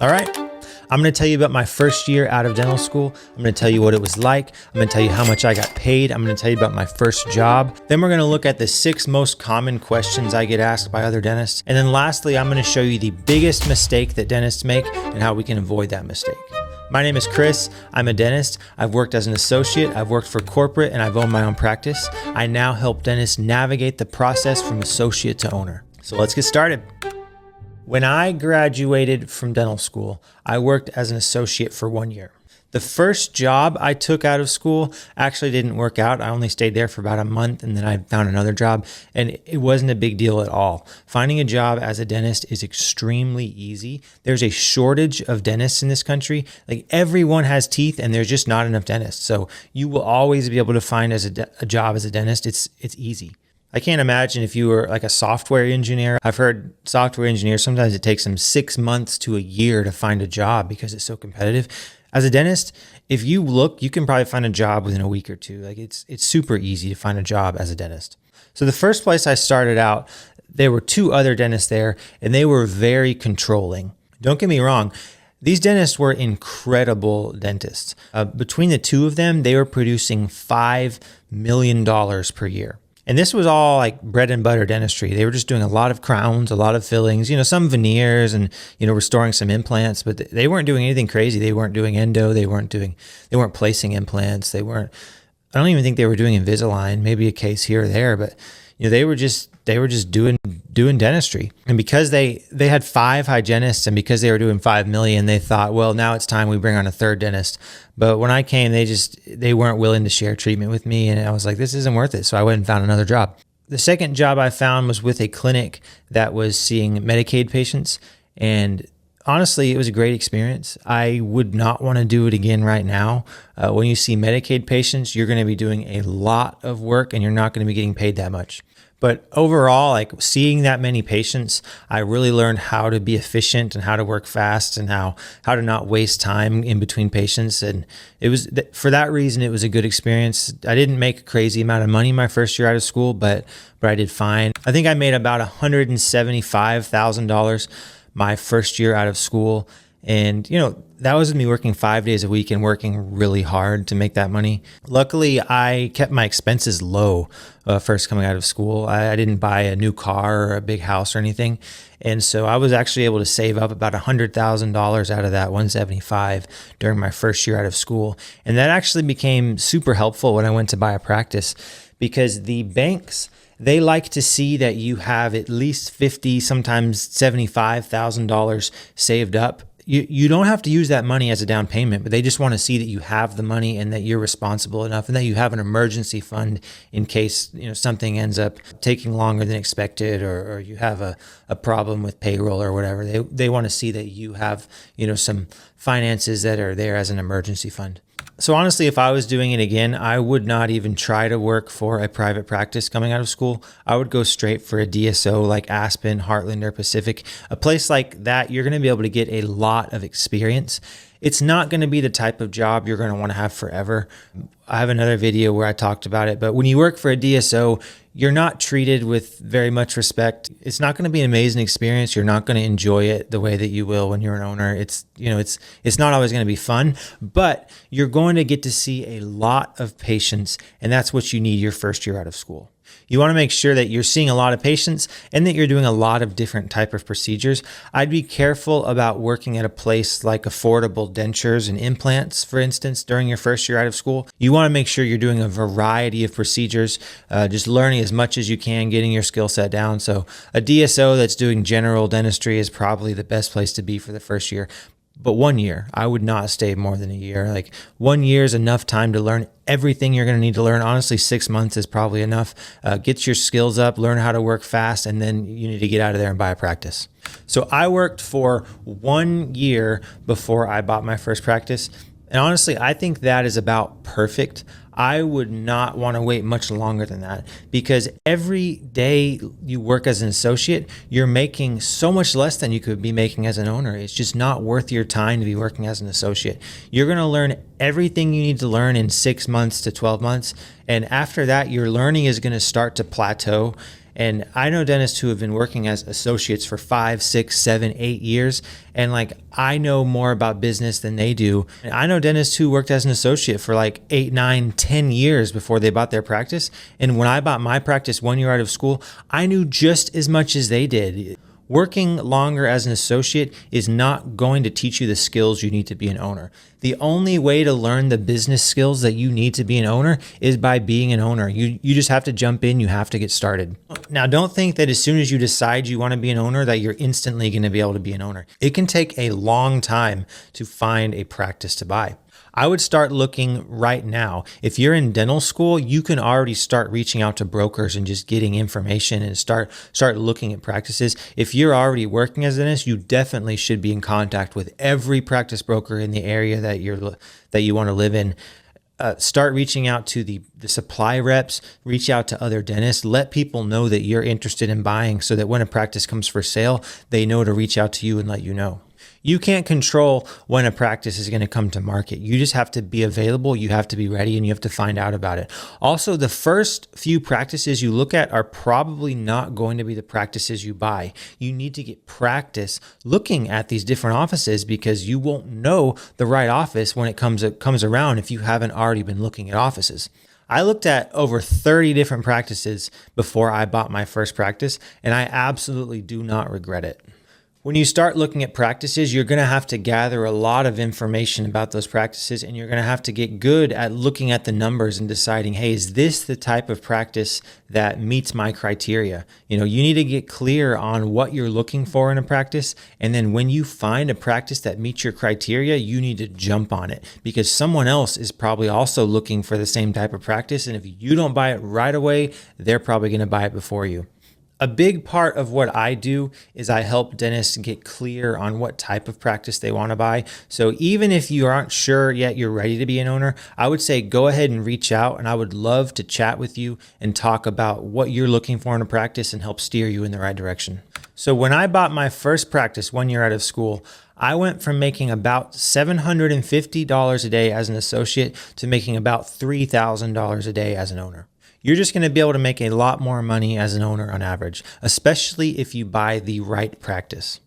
All right. I'm going to tell you about my first year out of dental school. I'm going to tell you what it was like. I'm going to tell you how much I got paid. I'm going to tell you about my first job. Then we're going to look at the 6 most common questions I get asked by other dentists. And then lastly, I'm going to show you the biggest mistake that dentists make and how we can avoid that mistake. My name is Chris. I'm a dentist. I've worked as an associate. I've worked for corporate and I've owned my own practice. I now help dentists navigate the process from associate to owner. So let's get started. When I graduated from dental school, I worked as an associate for 1 year. The first job I took out of school actually didn't work out. I only stayed there for about a month and then I found another job, and it wasn't a big deal at all. Finding a job as a dentist is extremely easy. There's a shortage of dentists in this country. Like, everyone has teeth and there's just not enough dentists. So you will always be able to find a job as a dentist. It's easy. I can't imagine if you were like a software engineer. I've heard software engineers, sometimes it takes them 6 months to a year to find a job because it's so competitive. As a dentist, if you look, you can probably find a job within a week or two. Like, it's super easy to find a job as a dentist. So the first place I started out, there were 2 other dentists there and they were very controlling. Don't get me wrong. These dentists were incredible dentists. Between the 2 of them, they were producing $5 million per year. And this was all like bread and butter dentistry. They were just doing a lot of crowns, a lot of fillings, some veneers and, restoring some implants, but they weren't doing anything crazy. They weren't doing endo. They weren't placing implants. I don't even think they were doing Invisalign, maybe a case here or there, but they were just doing dentistry. And because they had 5 hygienists and because they were doing 5 million, they thought, well, now it's time we bring on a 3rd dentist. But when I came, they weren't willing to share treatment with me. And I was like, this isn't worth it. So I went and found another job. The second job I found was with a clinic that was seeing Medicaid patients. And honestly, it was a great experience. I would not want to do it again right now. When you see Medicaid patients, you're going to be doing a lot of work and you're not going to be getting paid that much. But overall, like, seeing that many patients, I really learned how to be efficient and how to work fast and how to not waste time in between patients. And it was, for that reason, it was a good experience. I didn't make a crazy amount of money my first year out of school, but I did fine. I think I made about $175,000 my first year out of school. And, that was me working 5 days a week and working really hard to make that money. Luckily, I kept my expenses low first coming out of school. I didn't buy a new car or a big house or anything. And so I was actually able to save up about $100,000 out of that 175 during my first year out of school. And that actually became super helpful when I went to buy a practice, because the banks, they like to see that you have at least $50,000, sometimes $75,000 saved up. You don't have to use that money as a down payment, but they just want to see that you have the money and that you're responsible enough and that you have an emergency fund in case something ends up taking longer than expected, or you have a problem with payroll or whatever. They want to see that you have some finances that are there as an emergency fund. So honestly, if I was doing it again, I would not even try to work for a private practice coming out of school. I would go straight for a DSO like Aspen, Heartland, or Pacific. A place like that, you're going to be able to get a lot of experience. It's not going to be the type of job you're going to want to have forever. I have another video where I talked about it, but when you work for a DSO, you're not treated with very much respect. It's not going to be an amazing experience. You're not going to enjoy it the way that you will when you're an owner. It's not always going to be fun, but you're going to get to see a lot of patients, and that's what you need your first year out of school. You want to make sure that you're seeing a lot of patients and that you're doing a lot of different type of procedures. I'd be careful about working at a place like Affordable Dentures and Implants, for instance, during your first year out of school. You want to make sure you're doing a variety of procedures, just learning as much as you can, getting your skill set down. So a DSO that's doing general dentistry is probably the best place to be for the first year. But 1 year, I would not stay more than a year. Like, 1 year is enough time to learn everything you're going to need to learn. Honestly, 6 months is probably enough. Get your skills up, learn how to work fast, and then you need to get out of there and buy a practice. So I worked for 1 year before I bought my first practice. And honestly, I think that is about perfect. I would not want to wait much longer than that, because every day you work as an associate, you're making so much less than you could be making as an owner. It's just not worth your time to be working as an associate. You're going to learn everything you need to learn in 6 months to 12 months. And after that, your learning is going to start to plateau. And I know dentists who have been working as associates for 5, 6, 7, 8 years. And like, I know more about business than they do. And I know dentists who worked as an associate for like 8, 9, 10 years before they bought their practice. And when I bought my practice 1 year out of school, I knew just as much as they did. Working longer as an associate is not going to teach you the skills you need to be an owner. The only way to learn the business skills that you need to be an owner is by being an owner. You just have to jump in. You have to get started. Now, don't think that as soon as you decide you want to be an owner that you're instantly going to be able to be an owner. It can take a long time to find a practice to buy. I would start looking right now. If you're in dental school, you can already start reaching out to brokers and just getting information and start looking at practices. If you're already working as a dentist, you definitely should be in contact with every practice broker in the area that you want to live in. Start reaching out to the supply reps, reach out to other dentists, let people know that you're interested in buying so that when a practice comes for sale, they know to reach out to you and let you know. You can't control when a practice is going to come to market. You just have to be available, you have to be ready, and you have to find out about it. Also, the first few practices you look at are probably not going to be the practices you buy. You need to get practice looking at these different offices because you won't know the right office when it comes around if you haven't already been looking at offices. I looked at over 30 different practices before I bought my first practice, and I absolutely do not regret it. When you start looking at practices, you're going to have to gather a lot of information about those practices, and you're going to have to get good at looking at the numbers and deciding, hey, is this the type of practice that meets my criteria? You need to get clear on what you're looking for in a practice. And then when you find a practice that meets your criteria, you need to jump on it because someone else is probably also looking for the same type of practice. And if you don't buy it right away, they're probably going to buy it before you. A big part of what I do is I help dentists get clear on what type of practice they want to buy. So even if you aren't sure yet you're ready to be an owner, I would say go ahead and reach out, and I would love to chat with you and talk about what you're looking for in a practice and help steer you in the right direction. So when I bought my first practice 1 year out of school, I went from making about $750 a day as an associate to making about $3,000 a day as an owner. You're just going to be able to make a lot more money as an owner on average, especially if you buy the right practice.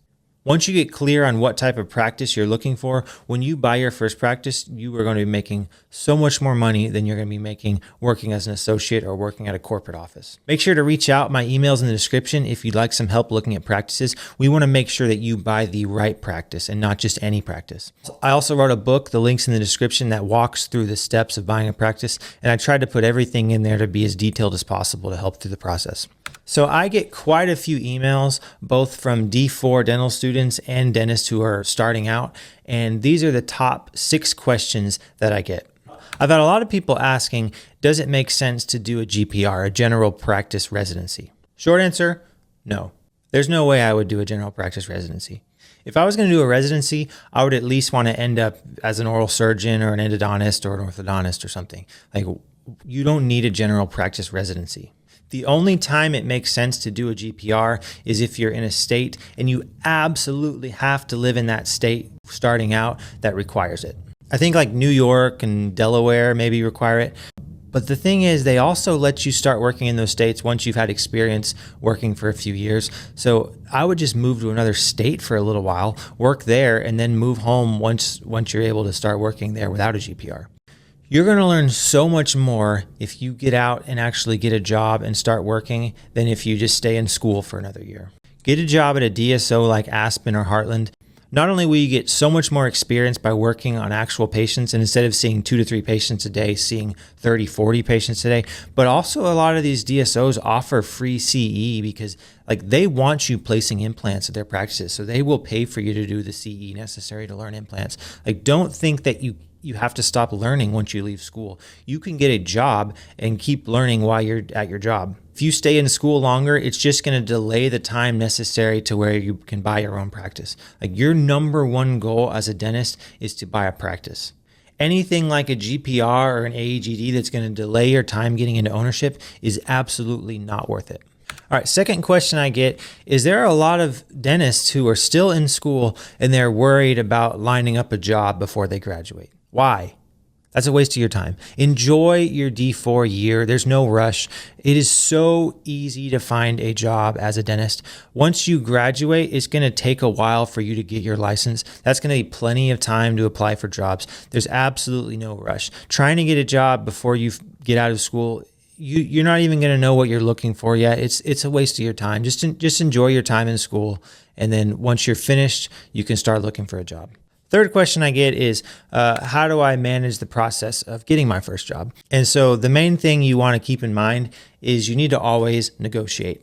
Once you get clear on what type of practice you're looking for, when you buy your first practice, you are going to be making so much more money than you're going to be making working as an associate or working at a corporate office. Make sure to reach out. My email's in the description if you'd like some help looking at practices. We want to make sure that you buy the right practice and not just any practice. I also wrote a book, the link's in the description, that walks through the steps of buying a practice, and I tried to put everything in there to be as detailed as possible to help through the process. So I get quite a few emails, both from D4 dental students and dentists who are starting out. And these are the top 6 questions that I get. I've had a lot of people asking, does it make sense to do a GPR, a general practice residency? Short answer, no. There's no way I would do a general practice residency. If I was going to do a residency, I would at least want to end up as an oral surgeon or an endodontist or an orthodontist or something. Like, you don't need a general practice residency. The only time it makes sense to do a GPR is if you're in a state and you absolutely have to live in that state starting out that requires it. I think like New York and Delaware maybe require it. But the thing is, they also let you start working in those states once you've had experience working for a few years. So I would just move to another state for a little while, work there, and then move home once you're able to start working there without a GPR. You're going to learn so much more if you get out and actually get a job and start working than if you just stay in school for another year. Get a job at a DSO like Aspen or Heartland. Not only will you get so much more experience by working on actual patients, and instead of seeing 2 to 3 patients a day, seeing 30, 40 patients a day, but also a lot of these DSOs offer free CE because they want you placing implants at their practices. So they will pay for you to do the CE necessary to learn implants. Don't think that you have to stop learning once you leave school. You can get a job and keep learning while you're at your job. If you stay in school longer, it's just going to delay the time necessary to where you can buy your own practice. Your number one goal as a dentist is to buy a practice. Anything like a GPR or an AEGD that's going to delay your time getting into ownership is absolutely not worth it. All right, second question I get is there are a lot of dentists who are still in school and they're worried about lining up a job before they graduate. Why? That's a waste of your time. Enjoy your D4 year. There's no rush. It is so easy to find a job as a dentist. Once you graduate, it's going to take a while for you to get your license. That's going to be plenty of time to apply for jobs. There's absolutely no rush. Trying to get a job before you get out of school, you're not even going to know what you're looking for yet. It's a waste of your time. Just enjoy your time in school. And then once you're finished, you can start looking for a job. Third question I get is, how do I manage the process of getting my first job? And so the main thing you want to keep in mind is you need to always negotiate.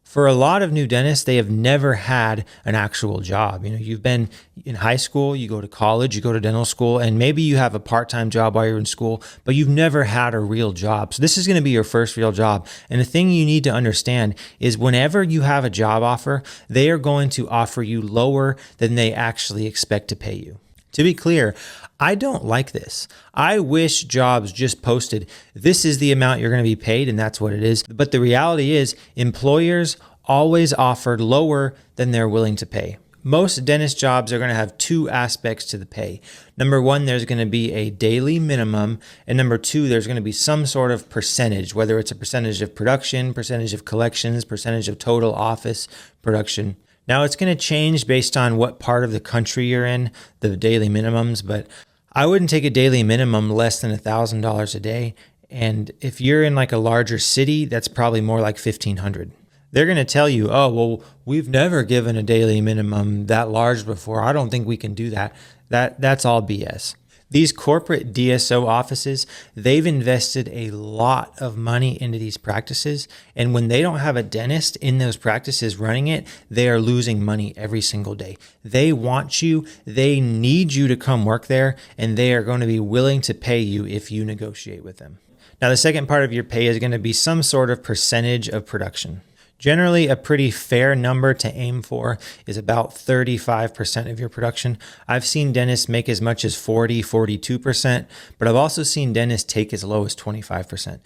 For a lot of new dentists, they have never had an actual job. You've been in high school, you go to college, you go to dental school, and maybe you have a part-time job while you're in school, but you've never had a real job. So this is going to be your first real job. And the thing you need to understand is whenever you have a job offer, they are going to offer you lower than they actually expect to pay you. To be clear, I don't like this. I wish jobs just posted, this is the amount you're going to be paid, and that's what it is. But the reality is, employers always offered lower than they're willing to pay. Most dentist jobs are going to have two aspects to the pay. Number one, there's going to be a daily minimum. And number two, there's going to be some sort of percentage, whether it's a percentage of production, percentage of collections, percentage of total office production. Now, it's going to change based on what part of the country you're in, the daily minimums, but I wouldn't take a daily minimum less than $1,000 a day. And if you're in like a larger city, that's probably more like $1,500. They're going to tell you, oh, well, we've never given a daily minimum that large before. I don't think we can do that. That's all BS. These corporate DSO offices, they've invested a lot of money into these practices. And when they don't have a dentist in those practices running it, they are losing money every single day. They want you, they need you to come work there, and they are going to be willing to pay you if you negotiate with them. Now, the second part of your pay is going to be some sort of percentage of production. Generally, a pretty fair number to aim for is about 35% of your production. I've seen dentists make as much as 42%, but I've also seen dentists take as low as 25%.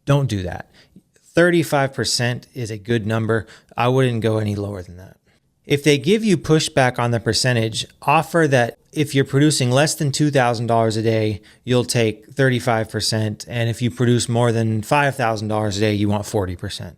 Don't do that. 35% is a good number. I wouldn't go any lower than that. If they give you pushback on the percentage, offer that if you're producing less than $2,000 a day, you'll take 35%. And if you produce more than $5,000 a day, you want 40%.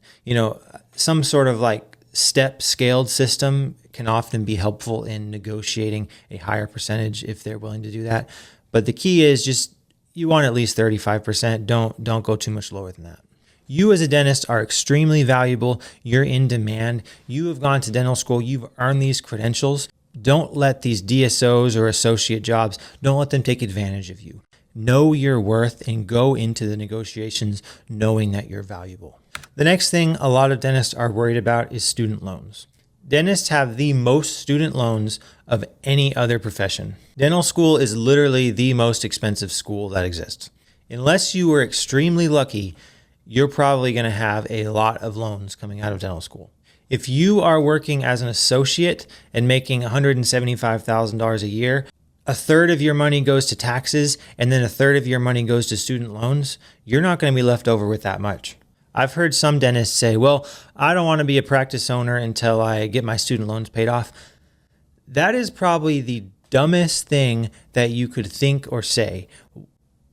Some sort of like step scaled system can often be helpful in negotiating a higher percentage if they're willing to do that. But the key is just you want at least 35%. Don't go too much lower than that. You as a dentist are extremely valuable. You're in demand. You have gone to dental school. You've earned these credentials. Don't let these DSOs or associate jobs, don't let them take advantage of you. Know your worth and go into the negotiations knowing that you're valuable. The next thing a lot of dentists are worried about is student loans. Dentists have the most student loans of any other profession. Dental school is literally the most expensive school that exists. Unless you were extremely lucky, you're probably going to have a lot of loans coming out of dental school. If you are working as an associate and making $175,000 a year, a third of your money goes to taxes and then a third of your money goes to student loans, you're not going to be left over with that much. I've heard some dentists say, well, I don't want to be a practice owner until I get my student loans paid off. That is probably the dumbest thing that you could think or say.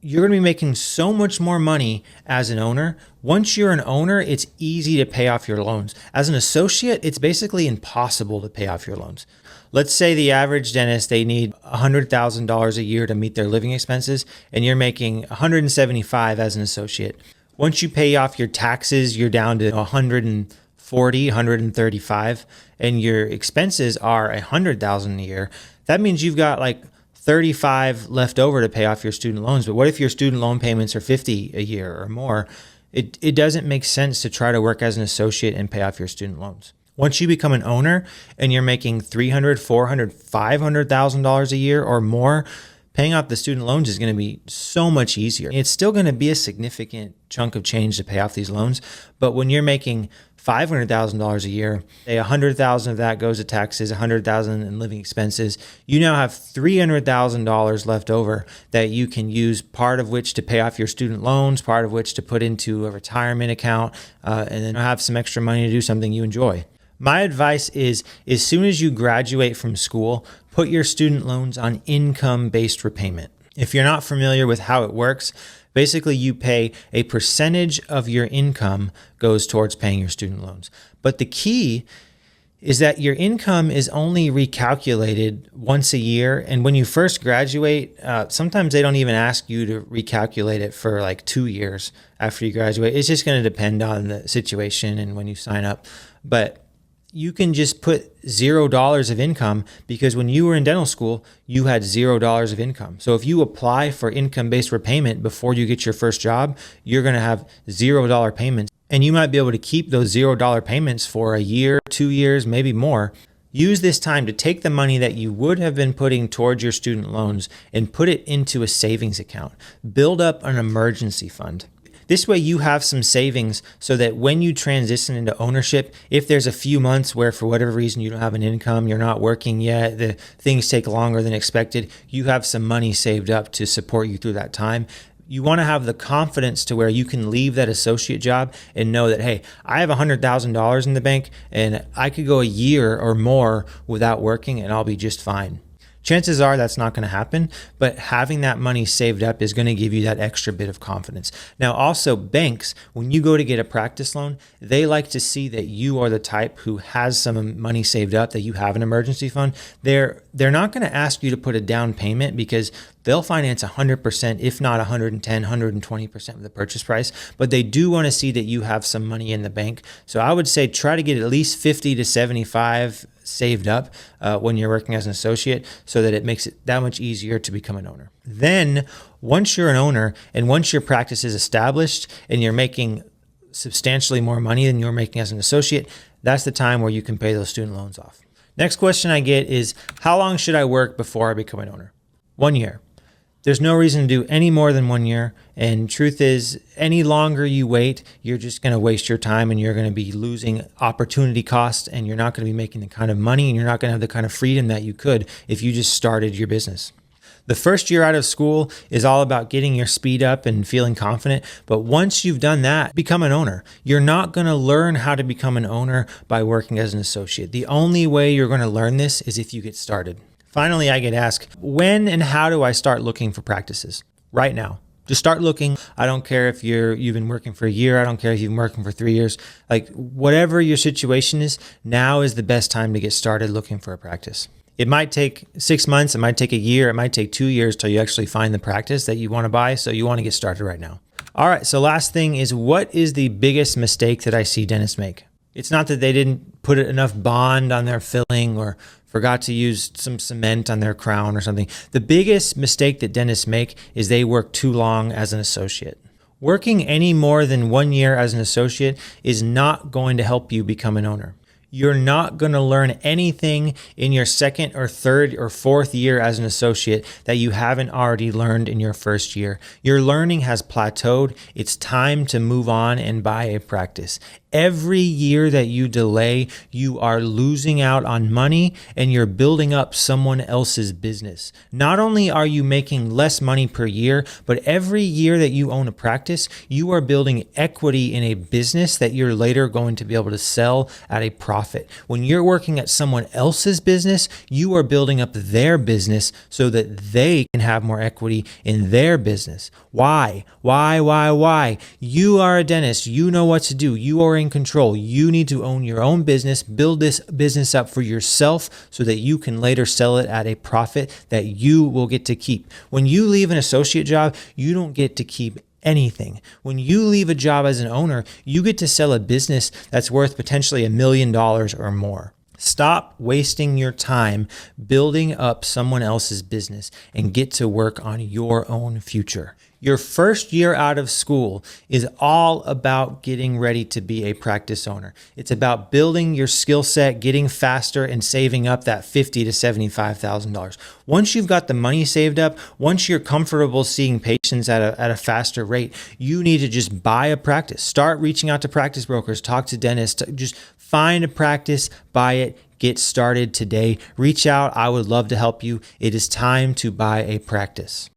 You're going to be making so much more money as an owner. Once you're an owner, it's easy to pay off your loans. As an associate, it's basically impossible to pay off your loans. Let's say the average dentist, they need $100,000 a year to meet their living expenses, and you're making $175,000 as an associate. Once you pay off your taxes, you're down to $140,000, $135,000, and your expenses are $100,000 a year. That means you've got like $35,000 left over to pay off your student loans. But what if your student loan payments are $50,000 a year or more? It doesn't make sense to try to work as an associate and pay off your student loans. Once you become an owner and you're making $300,000, $400,000, $500,000 a year or more, paying off the student loans is going to be so much easier. It's still going to be a significant chunk of change to pay off these loans. But when you're making $500,000 a year, say $100,000 of that goes to taxes, $100,000 in living expenses, you now have $300,000 left over that you can use, part of which to pay off your student loans, part of which to put into a retirement account, and then have some extra money to do something you enjoy. My advice is, as soon as you graduate from school, put your student loans on income-based repayment. If you're not familiar with how it works, basically you pay a percentage of your income goes towards paying your student loans. But the key is that your income is only recalculated once a year. And when you first graduate, sometimes they don't even ask you to recalculate it for like 2 years after you graduate. It's just going to depend on the situation and when you sign up. But you can just put $0 of income because when you were in dental school, you had $0 of income. So if you apply for income-based repayment before you get your first job, you're going to have $0 payments. And you might be able to keep those $0 payments for a year, 2 years, maybe more. Use this time to take the money that you would have been putting towards your student loans and put it into a savings account. Build up an emergency fund. This way you have some savings so that when you transition into ownership, if there's a few months where for whatever reason you don't have an income, you're not working yet, the things take longer than expected, you have some money saved up to support you through that time. You want to have the confidence to where you can leave that associate job and know that, hey, I have $100,000 in the bank and I could go a year or more without working and I'll be just fine. Chances are that's not going to happen, but having that money saved up is going to give you that extra bit of confidence. Now, also banks, when you go to get a practice loan, they like to see that you are the type who has some money saved up, that you have an emergency fund. They're not going to ask you to put a down payment because they'll finance 100%, if not 110, 120% of the purchase price, but they do want to see that you have some money in the bank. So I would say try to get at least 50 to 75 saved up when you're working as an associate so that it makes it that much easier to become an owner. Then once you're an owner and once your practice is established and you're making substantially more money than you're making as an associate, that's the time where you can pay those student loans off. Next question I get is, how long should I work before I become an owner? 1 year. There's no reason to do any more than 1 year. And truth is, any longer you wait, you're just going to waste your time and you're going to be losing opportunity costs and you're not going to be making the kind of money and you're not going to have the kind of freedom that you could if you just started your business. The first year out of school is all about getting your speed up and feeling confident. But once you've done that, become an owner. You're not going to learn how to become an owner by working as an associate. The only way you're going to learn this is if you get started. Finally, I get asked, when and how do I start looking for practices? Right now. Just start looking. I don't care if you've been working for a year. I don't care if you've been working for 3 years. Like whatever your situation is, now is the best time to get started looking for a practice. It might take 6 months. It might take a year. It might take 2 years till you actually find the practice that you want to buy. So you want to get started right now. All right. So last thing is, what is the biggest mistake that I see dentists make? It's not that they didn't put enough bond on their filling or forgot to use some cement on their crown or something. The biggest mistake that dentists make is they work too long as an associate. Working any more than 1 year as an associate is not going to help you become an owner. You're not going to learn anything in your second or third or fourth year as an associate that you haven't already learned in your first year. Your learning has plateaued. It's time to move on and buy a practice. Every year that you delay, you are losing out on money and you're building up someone else's business. Not only are you making less money per year, but every year that you own a practice, you are building equity in a business that you're later going to be able to sell at a profit. When you're working at someone else's business, you are building up their business so that they can have more equity in their business. Why? You are a dentist. You know what to do. You are in control. You need to own your own business, build this business up for yourself so that you can later sell it at a profit that you will get to keep. When you leave an associate job, you don't get to keep anything. When you leave a job as an owner, you get to sell a business that's worth potentially $1 million or more. Stop wasting your time building up someone else's business and get to work on your own future. Your first year out of school is all about getting ready to be a practice owner. It's about building your skill set, getting faster, and saving up that $50,000 to $75,000. Once you've got the money saved up, once you're comfortable seeing patients at a faster rate, you need to just buy a practice. Start reaching out to practice brokers, talk to dentists, just find a practice, buy it, get started today. Reach out. I would love to help you. It is time to buy a practice.